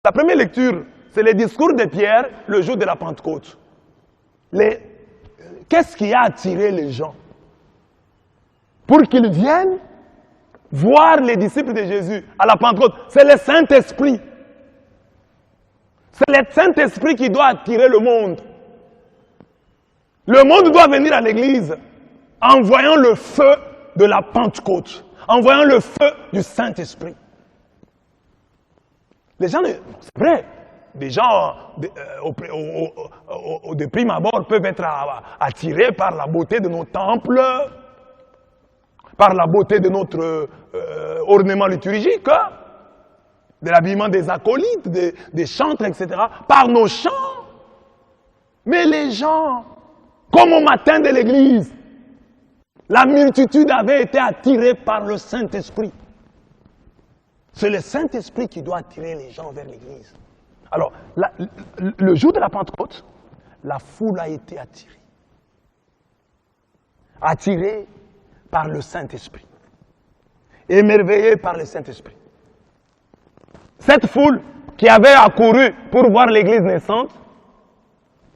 La première lecture, c'est les discours de Pierre le jour de la Pentecôte. Qu'est-ce qui a attiré les gens? Pour qu'ils viennent voir les disciples de Jésus à la Pentecôte. C'est le Saint-Esprit. C'est le Saint-Esprit qui doit attirer le monde. Le monde doit venir à l'église en voyant le feu de la Pentecôte, en voyant le feu du Saint-Esprit. Les gens, c'est vrai, des gens de prime abord peuvent être attirés par la beauté de nos temples, par la beauté de notre ornement liturgique, de l'habillement des acolytes, des chantres, etc., par nos chants. Mais les gens, comme au matin de l'église, la multitude avait été attirée par le Saint-Esprit. C'est le Saint-Esprit qui doit attirer les gens vers l'église. Alors, le jour de la Pentecôte, la foule a été attirée. Attirée par le Saint-Esprit. Émerveillée par le Saint-Esprit. Cette foule qui avait accouru pour voir l'église naissante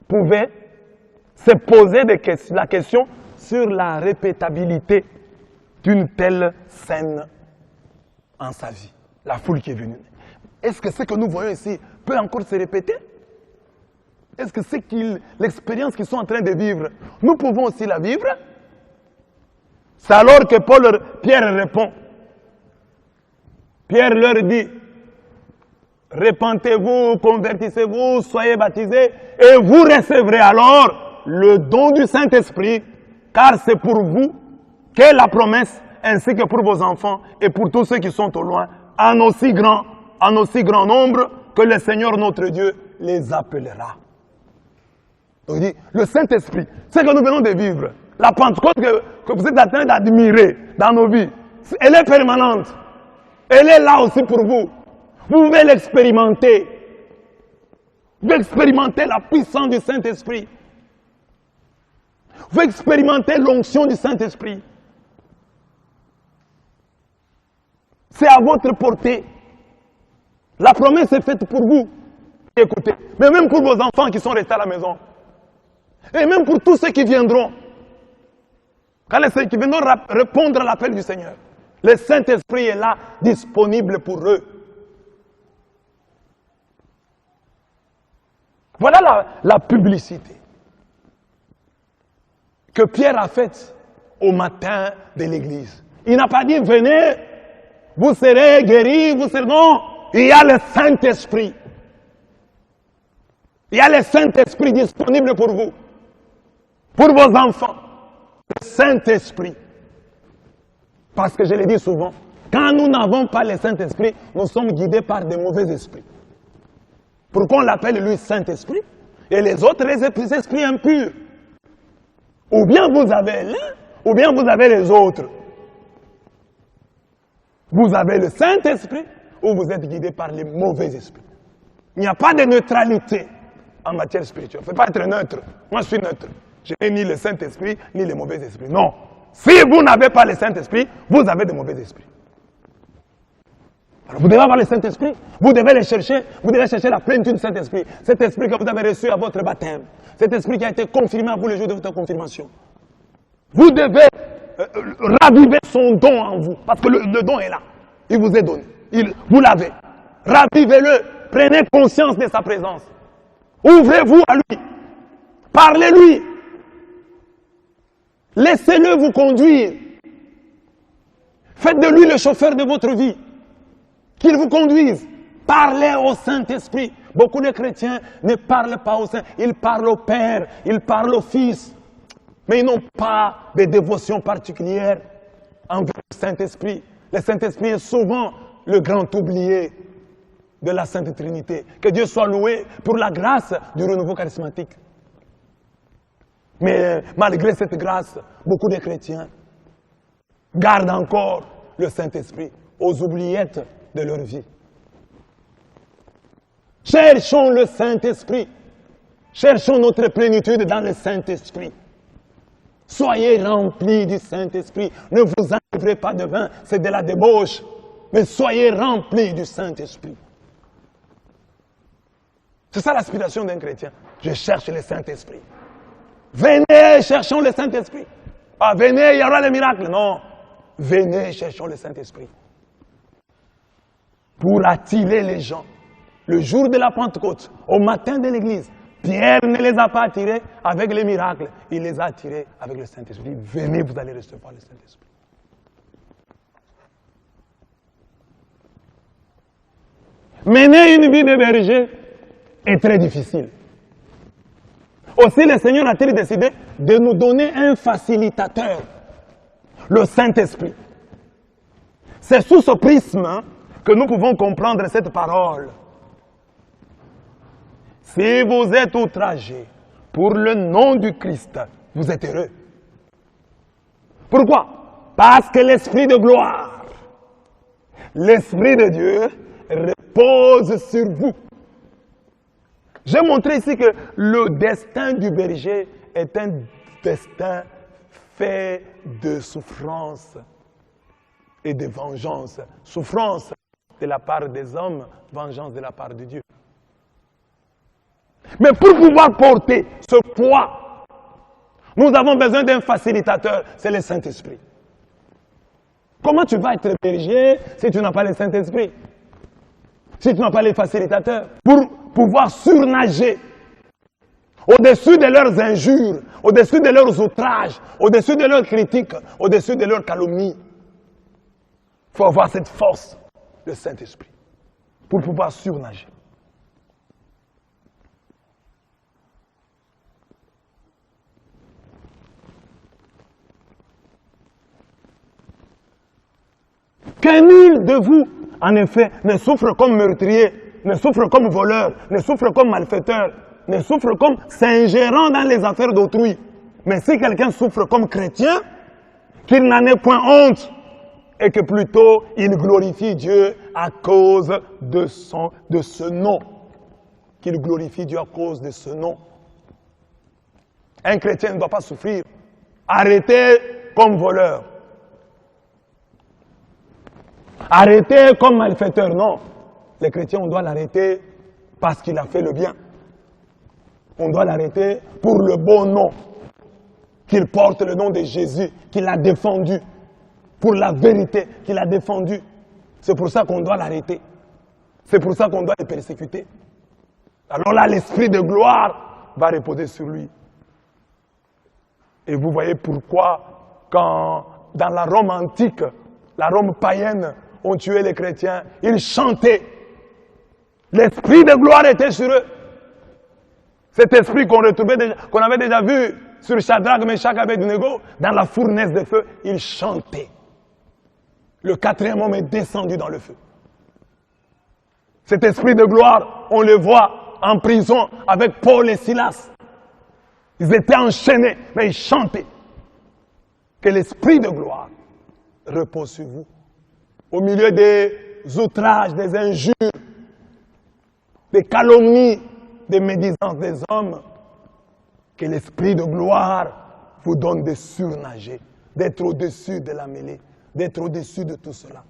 pouvait se poser la question sur la répétabilité d'une telle scène en sa vie. La foule qui est venue. Est-ce que ce que nous voyons ici peut encore se répéter? Est-ce que c'est l'expérience qu'ils sont en train de vivre, nous pouvons aussi la vivre? C'est alors que Pierre répond. Pierre leur dit, repentez-vous, convertissez-vous, soyez baptisés, et vous recevrez alors le don du Saint-Esprit, car c'est pour vous qu'est la promesse, ainsi que pour vos enfants et pour tous ceux qui sont au loin, en aussi grand nombre que le Seigneur notre Dieu les appellera. Donc il dit, le Saint-Esprit, ce que nous venons de vivre, la Pentecôte que vous êtes en train d'admirer dans nos vies, elle est permanente. Elle est là aussi pour vous. Vous pouvez l'expérimenter. Vous pouvez expérimenter la puissance du Saint-Esprit. Vous pouvez expérimenter l'onction du Saint-Esprit. C'est à votre portée. La promesse est faite pour vous. Écoutez, mais même pour vos enfants qui sont restés à la maison. Et même pour tous ceux qui viendront. Qui viendront répondre à l'appel du Seigneur. Le Saint-Esprit est là, disponible pour eux. Voilà la publicité que Pierre a faite au matin de l'église. Il n'a pas dit, venez, vous serez guéris, vous serez... Non, il y a le Saint-Esprit. Il y a le Saint-Esprit disponible pour vous, pour vos enfants. Le Saint-Esprit. Parce que je le dis souvent, quand nous n'avons pas le Saint-Esprit, nous sommes guidés par des mauvais esprits. Pourquoi on l'appelle lui Saint-Esprit? Et les autres, les esprits impurs. Ou bien vous avez l'un, ou bien vous avez les autres. Vous avez le Saint-Esprit, ou vous êtes guidé par les mauvais esprits. Il n'y a pas de neutralité en matière spirituelle. Il ne faut pas être neutre. Moi, je suis neutre. Je n'ai ni le Saint-Esprit, ni les mauvais esprits. Non. Si vous n'avez pas le Saint-Esprit, vous avez de mauvais esprits. Alors vous devez avoir le Saint-Esprit, vous devez le chercher, vous devez chercher la plénitude du Saint-Esprit. Cet esprit que vous avez reçu à votre baptême, cet esprit qui a été confirmé à vous le jour de votre confirmation. Vous devez raviver son don en vous, parce que le don est là, il vous est donné, vous l'avez. Ravivez-le, prenez conscience de sa présence. Ouvrez-vous à lui, parlez-lui. Laissez-le vous conduire. Faites de lui le chauffeur de votre vie. Qu'il vous conduise. Parlez au Saint-Esprit. Beaucoup de chrétiens ne parlent pas au Saint. Ils parlent au Père, ils parlent au Fils. Mais ils n'ont pas de dévotion particulière envers le Saint-Esprit. Le Saint-Esprit est souvent le grand oublié de la Sainte Trinité. Que Dieu soit loué pour la grâce du renouveau charismatique. Mais malgré cette grâce, beaucoup de chrétiens gardent encore le Saint-Esprit aux oubliettes de leur vie. Cherchons le Saint-Esprit. Cherchons notre plénitude dans le Saint-Esprit. Soyez remplis du Saint-Esprit. Ne vous enivrez pas de vin, c'est de la débauche. Mais soyez remplis du Saint-Esprit. C'est ça l'aspiration d'un chrétien. Je cherche le Saint-Esprit. Venez, cherchons le Saint-Esprit. Ah, venez, il y aura le miracle. Non. Venez, cherchons le Saint-Esprit. Pour attirer les gens. Le jour de la Pentecôte, au matin de l'église, Pierre ne les a pas attirés avec les miracles. Il les a attirés avec le Saint-Esprit. Venez, vous allez recevoir le Saint-Esprit. Mener une vie de berger est très difficile. Aussi, le Seigneur a-t-il décidé de nous donner un facilitateur, le Saint-Esprit. C'est sous ce prisme que nous pouvons comprendre cette parole. Si vous êtes outragés pour le nom du Christ, vous êtes heureux. Pourquoi? Parce que l'Esprit de gloire, l'Esprit de Dieu repose sur vous. J'ai montré ici que le destin du berger est un destin fait de souffrance et de vengeance. Souffrance de la part des hommes, vengeance de la part de Dieu. Mais pour pouvoir porter ce poids, nous avons besoin d'un facilitateur, c'est le Saint-Esprit. Comment tu vas être berger si tu n'as pas le Saint-Esprit? Si tu n'as pas les facilitateurs? Pour pouvoir surnager au-dessus de leurs injures, au-dessus de leurs outrages, au-dessus de leurs critiques, au-dessus de leurs calomnies. Il faut avoir cette force, le Saint-Esprit, pour pouvoir surnager. Que nul de vous, en effet, ne souffre comme meurtrier, ne souffre comme voleur, ne souffre comme malfaiteur, ne souffre comme s'ingérant dans les affaires d'autrui. Mais si quelqu'un souffre comme chrétien, qu'il n'en ait point honte, et que plutôt il glorifie Dieu à cause de ce nom. Qu'il glorifie Dieu à cause de ce nom. Un chrétien ne doit pas souffrir. Arrêtez comme voleur. Arrêtez comme malfaiteur, non. Les chrétiens, on doit l'arrêter parce qu'il a fait le bien. On doit l'arrêter pour le bon nom. Qu'il porte le nom de Jésus, qu'il a défendu. Pour la vérité qu'il a défendue. C'est pour ça qu'on doit l'arrêter. C'est pour ça qu'on doit le persécuter. Alors là, l'esprit de gloire va reposer sur lui. Et vous voyez pourquoi, quand dans la Rome antique, la Rome païenne, on tuait les chrétiens, ils chantaient. L'esprit de gloire était sur eux. Cet esprit qu'on avait déjà vu sur Shadrach, Meshach, Abednego, dans la fournaise de feu, ils chantaient. Le quatrième homme est descendu dans le feu. Cet esprit de gloire, on le voit en prison avec Paul et Silas. Ils étaient enchaînés, mais ils chantaient. Que l'esprit de gloire repose sur vous. Au milieu des outrages, des injures, des calomnies, des médisances des hommes, que l'esprit de gloire vous donne de surnager, d'être au-dessus de la mêlée, d'être au-dessus de tout cela.